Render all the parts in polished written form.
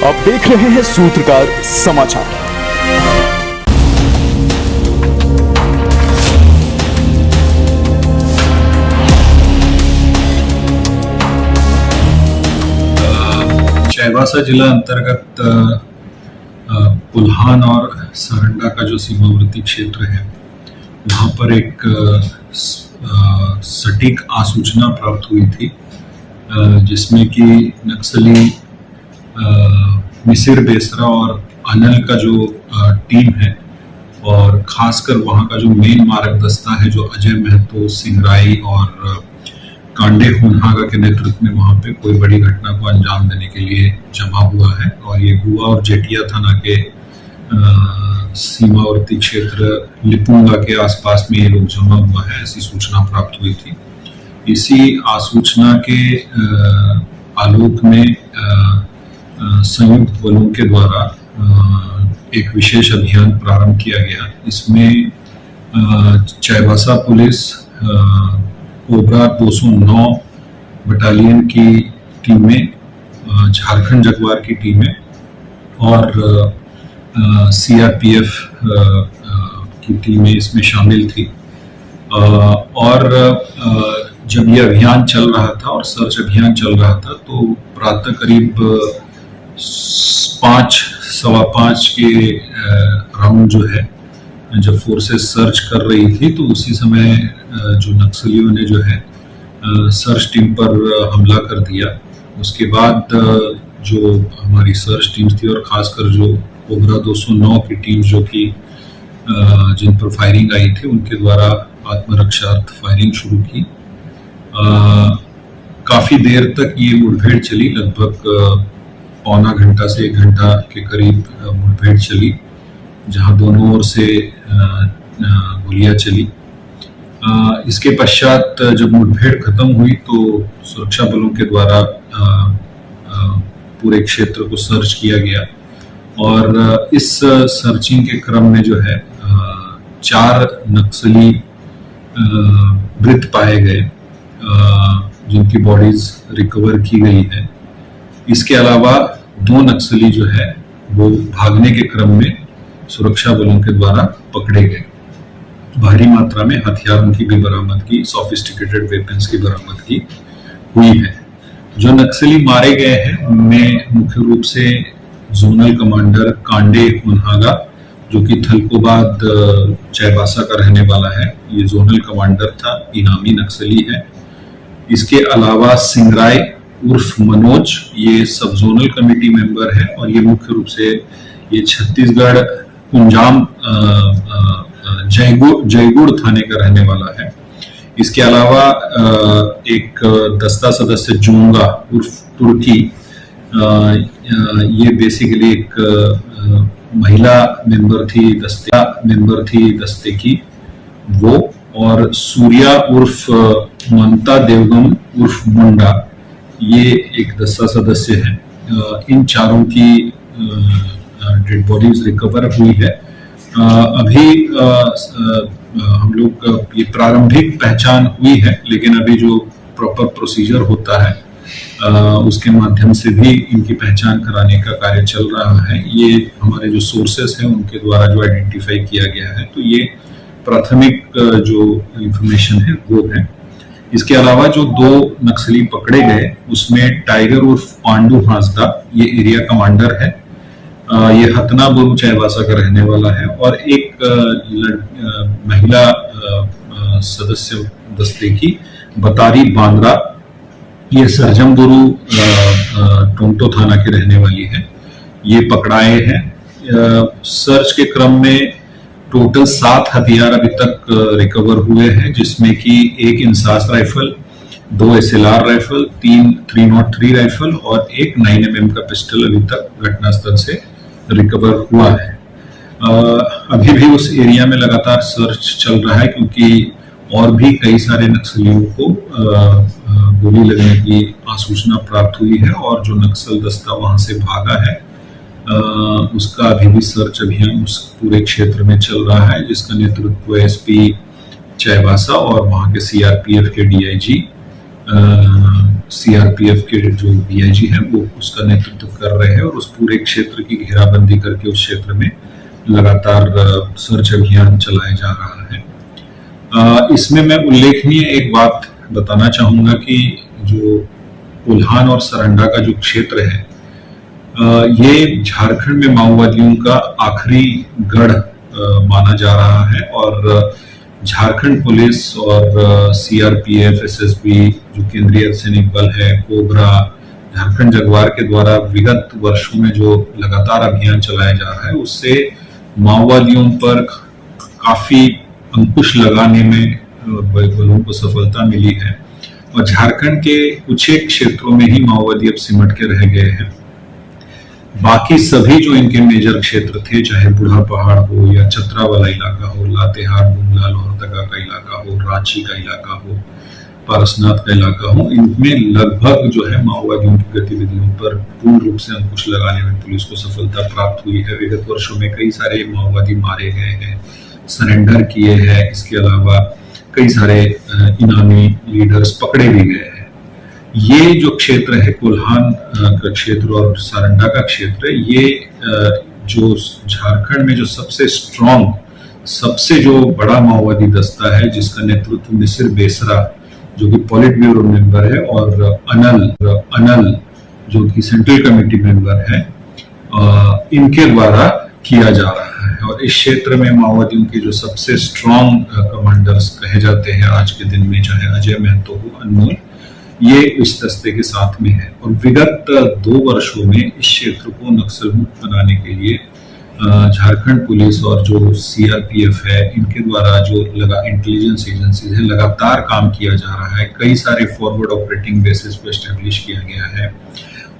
आप देख रहे हैं सूत्रकार समाचार। चाईबासा जिला अंतर्गत पुल्हान और सारंडा का जो सीमावर्ती क्षेत्र है, वहाँ पर एक सटीक आसूचना प्राप्त हुई थी, जिसमें कि नक्सली मिसिर बेसरा और अनल का जो टीम है, और खासकर वहाँ का जो मेन मारक दस्ता है, जो अजय महतो, सिंगराई और कांडे होनहागा के नेतृत्व में वहाँ पे कोई बड़ी घटना को अंजाम देने के लिए जमा हुआ है। और ये गुआ और जेटिया थाना के सीमावर्ती क्षेत्र लिपुंगा के आसपास में ये लोग जमा हुआ है, ऐसी सूचना प्राप्त हुई थी। इसी आसूचना के आलोक में संयुक्त बलों के द्वारा एक विशेष अभियान प्रारंभ किया गया। इसमें चाईबासा पुलिस, कोबरा 209 बटालियन की टीमें, झारखंड जगुआर की टीमें और सीआरपीएफ की टीमें इसमें शामिल थी। और जब ये अभियान चल रहा था और सर्च अभियान चल रहा था, तो प्रातः करीब 5:15 के राउंड जो है, जब फोर्सेस सर्च कर रही थी, तो उसी समय जो नक्सलियों ने जो है सर्च टीम पर हमला कर दिया। उसके बाद जो हमारी सर्च टीम्स थी और खासकर जो कोबरा 209 की टीम जो कि जिन पर फायरिंग आई थी, उनके द्वारा आत्मरक्षार्थ फायरिंग शुरू की। काफ़ी देर तक ये मुठभेड़ चली, लगभग पौना घंटा से 1 घंटा के करीब मुठभेड़ चली, जहां दोनों ओर से गोलियां चली। इसके पश्चात जब मुठभेड़ खत्म हुई, तो सुरक्षा बलों के द्वारा पूरे क्षेत्र को सर्च किया गया। और इस सर्चिंग के क्रम में जो है 4 नक्सली मृत पाए गए, जिनकी बॉडीज रिकवर की गई है। इसके अलावा 2 नक्सली जो है वो भागने के क्रम में सुरक्षा बलों के द्वारा पकड़े गए। भारी मात्रा में हथियारों की भी बरामदगी, सोफिस्टिकेटेड वेपन्स की बरामदगी हुई है। जो नक्सली मारे गए हैं, उनमें मुख्य रूप से जोनल कमांडर कांडे होनहागा, जो कि थलकोबाद चाईबासा का रहने वाला है, ये जोनल कमांडर था, इनामी नक्सली है। इसके अलावा सिंगराई उर्फ मनोज, ये सब जोनल कमेटी मेंबर है, और ये मुख्य रूप से ये छत्तीसगढ़ कुंजाम जयगुड़ थाने का रहने वाला है। इसके अलावा एक दस्ता सदस्य जोंगा उर्फ तुर्की, ये बेसिकली एक महिला मेंबर थी दस्ते की, वो। और सूर्या उर्फ ममता देवगम उर्फ मुंडा, ये एक दस्ता सदस्य है। इन चारों की डेड बॉडीज रिकवर हुई है। अभी हम लोग ये प्रारंभिक पहचान हुई है, लेकिन अभी जो प्रॉपर प्रोसीजर होता है उसके माध्यम से भी इनकी पहचान कराने का कार्य चल रहा है। ये हमारे जो सोर्सेस हैं उनके द्वारा जो आइडेंटिफाई किया गया है, तो ये प्राथमिक जो इंफॉर्मेशन है वो है। इसके अलावा जो 2 नक्सली पकड़े गए, उसमें टाइगर उर्फ पांडू हांसदा, ये एरिया कमांडर है, ये हतना बोरू चाईबासा का रहने वाला है। और एक महिला सदस्य दस्ते की बतारी बांद्रा, ये सरजम बोरू टोंटो थाना के रहने वाली है, ये पकड़ाए हैं। सर्च के क्रम में टोटल 7 हथियार अभी तक रिकवर हुए हैं, जिसमें कि 1 INSAS rifle, 2 SLR rifle, 3 303 rifle और 1 9mm का पिस्टल अभी तक घटनास्थल से रिकवर हुआ है। अभी भी उस एरिया में लगातार सर्च चल रहा है, क्योंकि और भी कई सारे नक्सलियों को गोली लगने की आसूचना प्राप्त हुई है, और जो नक्सल दस्ता वहां से भागा है उसका अभी भी सर्च अभियान उस पूरे क्षेत्र में चल रहा है, जिसका नेतृत्व एसपी चाईबासा और वहां के सीआरपीएफ के डीआईजी सीआरपीएफ के जो डीआईजी हैं वो उसका नेतृत्व कर रहे हैं और उस पूरे क्षेत्र की घेराबंदी करके उस क्षेत्र में लगातार सर्च अभियान चलाया जा रहा है। इसमें मैं उल्लेखनीय एक बात बताना चाहूंगा कि जो कोल्हान और सरंडा का जो क्षेत्र है, ये झारखंड में माओवादियों का आखिरी गढ़ माना जा रहा है और झारखंड पुलिस और सीआरपीएफ, एसएसबी, जो केंद्रीय सैनिक बल है, कोबरा, झारखंड जगुआर के द्वारा विगत वर्षों में जो लगातार अभियान चलाया जा रहा है, उससे माओवादियों पर काफी अंकुश लगाने में बलों को सफलता मिली है और झारखंड के कुछ एक क्षेत्रों में ही माओवादी अब सिमट के रह गए हैं। बाकी सभी जो इनके मेजर क्षेत्र थे, चाहे बूढ़ा पहाड़ हो या चतरा वाला इलाका हो, लातेहार, गुमला, लोहरदगा का इलाका हो, रांची का इलाका हो, पारसनाथ का इलाका हो, इनमें लगभग जो है माओवादियों की गतिविधियों पर पूर्ण रूप से अंकुश लगाने में पुलिस को सफलता प्राप्त हुई है। विगत वर्षों में कई सारे माओवादी मारे गए हैं, सरेंडर किए हैं। इसके अलावा कई सारे इनामी लीडर्स पकड़े भी गए हैं। ये जो क्षेत्र है, कोल्हान का क्षेत्र और सारंडा का क्षेत्र, ये जो झारखंड में जो सबसे स्ट्रॉन्ग, सबसे जो बड़ा माओवादी दस्ता है, जिसका नेतृत्व मिसिर बेसरा जो कि पॉलिट ब्यूरो मेंबर है और अनल जो कि सेंट्रल कमेटी मेंबर है, इनके द्वारा किया जा रहा है। और इस क्षेत्र में माओवादियों के जो सबसे स्ट्रॉन्ग कमांडर्स कहे जाते हैं आज के दिन में, चाहे अजय महतो हो, अनमोल, ये इस दस्ते के साथ में है। और विगत 2 वर्षों में इस क्षेत्र को नक्सल मुक्त बनाने के लिए झारखंड पुलिस और जो सीआरपीएफ है, इनके द्वारा जो इंटेलिजेंस एजेंसीज है, लगातार काम किया जा रहा है। कई सारे फॉरवर्ड ऑपरेटिंग बेसिस पे एस्टेब्लिश किया गया है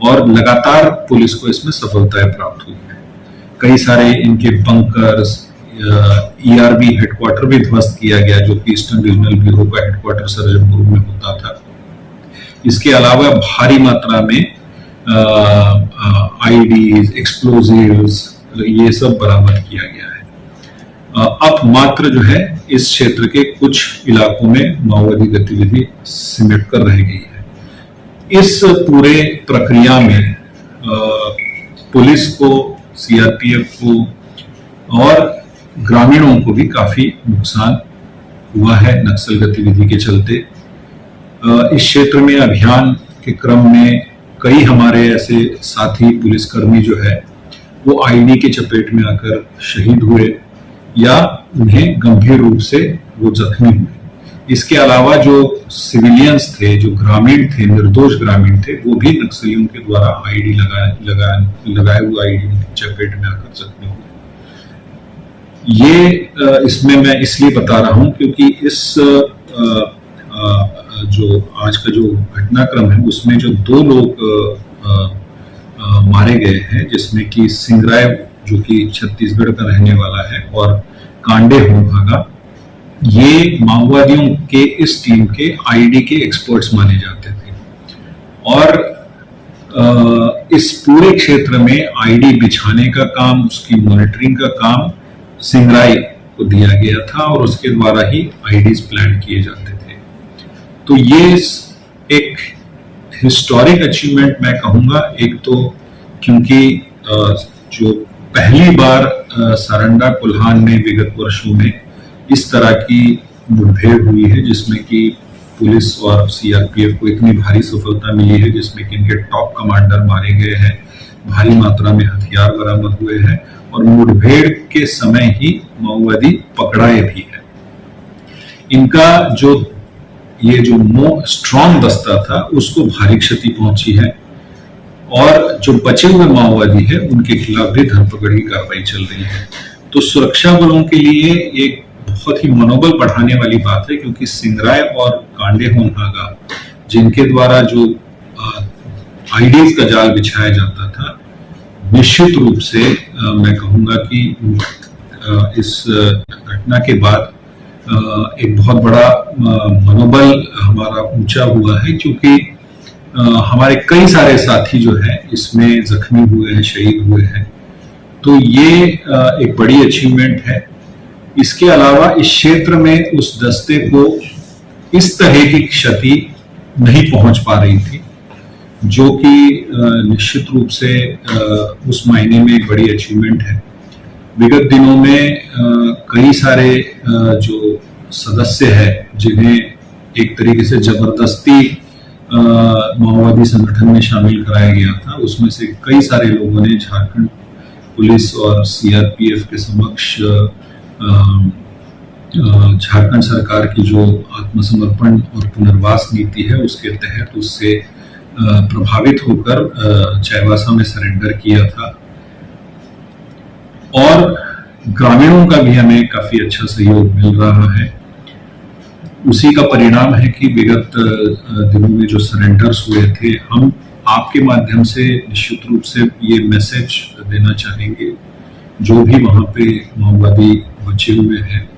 और लगातार पुलिस को इसमें सफलताएं प्राप्त हुई है। कई सारे इनके बंकर्स, ईआरबी हेडक्वार्टर भी ध्वस्त किया गया, जो कि ईस्टर्न रीजनल ब्यूरो का हेडक्वार्टर सरजनपुर में होता था। इसके अलावा भारी मात्रा में आईडीज, एक्सप्लोजिव्स, ये सब बरामद किया गया है। अब मात्र जो है इस क्षेत्र के कुछ इलाकों में माओवादी गतिविधि सिमट कर रह गई है। इस पूरे प्रक्रिया में पुलिस को, सीआरपीएफ को और ग्रामीणों को भी काफी नुकसान हुआ है नक्सल गतिविधि के चलते। इस क्षेत्र में अभियान के क्रम में कई हमारे ऐसे साथी पुलिसकर्मी जो है वो आईडी के चपेट में आकर शहीद हुए या उन्हें गंभीर रूप से वो जख्मी हुए। इसके अलावा जो सिविलियंस थे, जो ग्रामीण थे, निर्दोष ग्रामीण थे, वो भी नक्सलियों के द्वारा आईडी लगाए हुए आईडी के चपेट में आकर जख्मी हुए। ये इसमें मैं इसलिए बता रहा हूं क्योंकि इस जो आज का जो घटनाक्रम है उसमें जो 2 लोग मारे गए हैं, जिसमें कि सिंगराय जो कि छत्तीसगढ़ का रहने वाला है और कांडे होमभागा, ये माओवादियों के इस टीम के आईडी के एक्सपर्ट्स माने जाते थे और इस पूरे क्षेत्र में आईडी बिछाने का काम, उसकी मॉनिटरिंग का काम सिंगराय को दिया गया था और उसके द्वारा ही आईडीज प्लान किए जाते थे। तो ये एक हिस्टोरिक अचीवमेंट मैं कहूंगा। एक तो क्योंकि जो पहली बार सारंडा कोल्हान में विगत वर्षों में इस तरह की मुठभेड़ हुई है जिसमें कि पुलिस और सीआरपीएफ को इतनी भारी सफलता मिली है, जिसमें कि इनके टॉप कमांडर मारे गए हैं, भारी मात्रा में हथियार बरामद हुए हैं और मुठभेड़ के समय ही माओवादी पकड़ाए भी है। इनका जो ये जो स्ट्रॉन्ग दस्ता था उसको भारी क्षति पहुंची है और जो बचे हुए माओवादी है उनके खिलाफ भी धरपकड़ की कार्रवाई चल रही है। तो सुरक्षा बलों के लिए एक बहुत ही मनोबल बढ़ाने वाली बात है, क्योंकि सिंगराय और कांडे होमभागा जिनके द्वारा जो आईडीज का जाल बिछाया जाता था, निश्चित रूप से मैं कहूंगा कि इस घटना के बाद एक बहुत बड़ा मनोबल हमारा ऊंचा हुआ है, क्योंकि हमारे कई सारे साथी जो है इसमें जख्मी हुए हैं, शहीद हुए हैं। तो ये एक बड़ी अचीवमेंट है। इसके अलावा इस क्षेत्र में उस दस्ते को इस तरह की क्षति नहीं पहुंच पा रही थी, जो कि निश्चित रूप से उस मायने में एक बड़ी अचीवमेंट है। विगत दिनों में कई सारे जो सदस्य हैं जिन्हें एक तरीके से जबरदस्ती माओवादी संगठन में शामिल कराया गया था, उसमें से कई सारे लोगों ने झारखंड पुलिस और सीआरपीएफ के समक्ष झारखंड सरकार की जो आत्मसमर्पण और पुनर्वास नीति है उसके तहत उससे प्रभावित होकर चाईबासा में सरेंडर किया था। और ग्रामीणों का भी हमें काफी अच्छा सहयोग मिल रहा है। उसी का परिणाम है कि विगत दिनों में जो सरेंडर्स हुए थे, हम आपके माध्यम से निश्चित रूप से ये मैसेज देना चाहेंगे जो भी वहां पे माओवादी बचे हुए हैं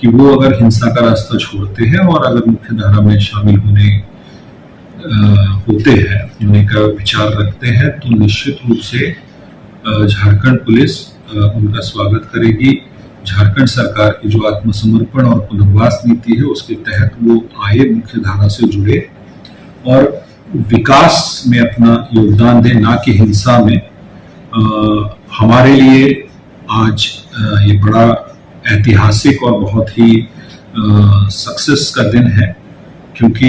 कि वो अगर हिंसा का रास्ता छोड़ते हैं और अगर मुख्य धारा में शामिल होते हैं, होने का विचार रखते हैं, तो निश्चित रूप से झारखंड पुलिस उनका स्वागत करेगी। झारखंड सरकार की जो आत्मसमर्पण और पुनर्वास नीति है उसके तहत वो आए, मुख्य धारा से जुड़े और विकास में अपना योगदान दे, ना कि हिंसा में। हमारे लिए आज ये बड़ा ऐतिहासिक और बहुत ही सक्सेस का दिन है, क्योंकि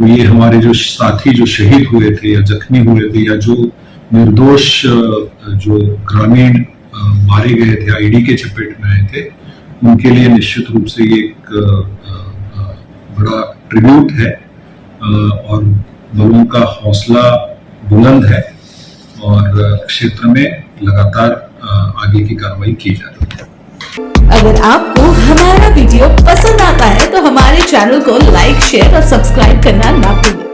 ये हमारे जो साथी जो शहीद हुए थे या जख्मी हुए थे या जो निर्दोष जो ग्रामीण मारे गए थे, आईडी के चपेट में आए थे, उनके लिए निश्चित रूप से ये एक बड़ा ट्रिब्यूट है और लोगों का हौसला बुलंद है और क्षेत्र में लगातार आगे की कार्रवाई की जा रही है। अगर आपको हमारा वीडियो पसंद आता है तो हमारे चैनल को लाइक, शेयर और सब्सक्राइब करना ना भूलें।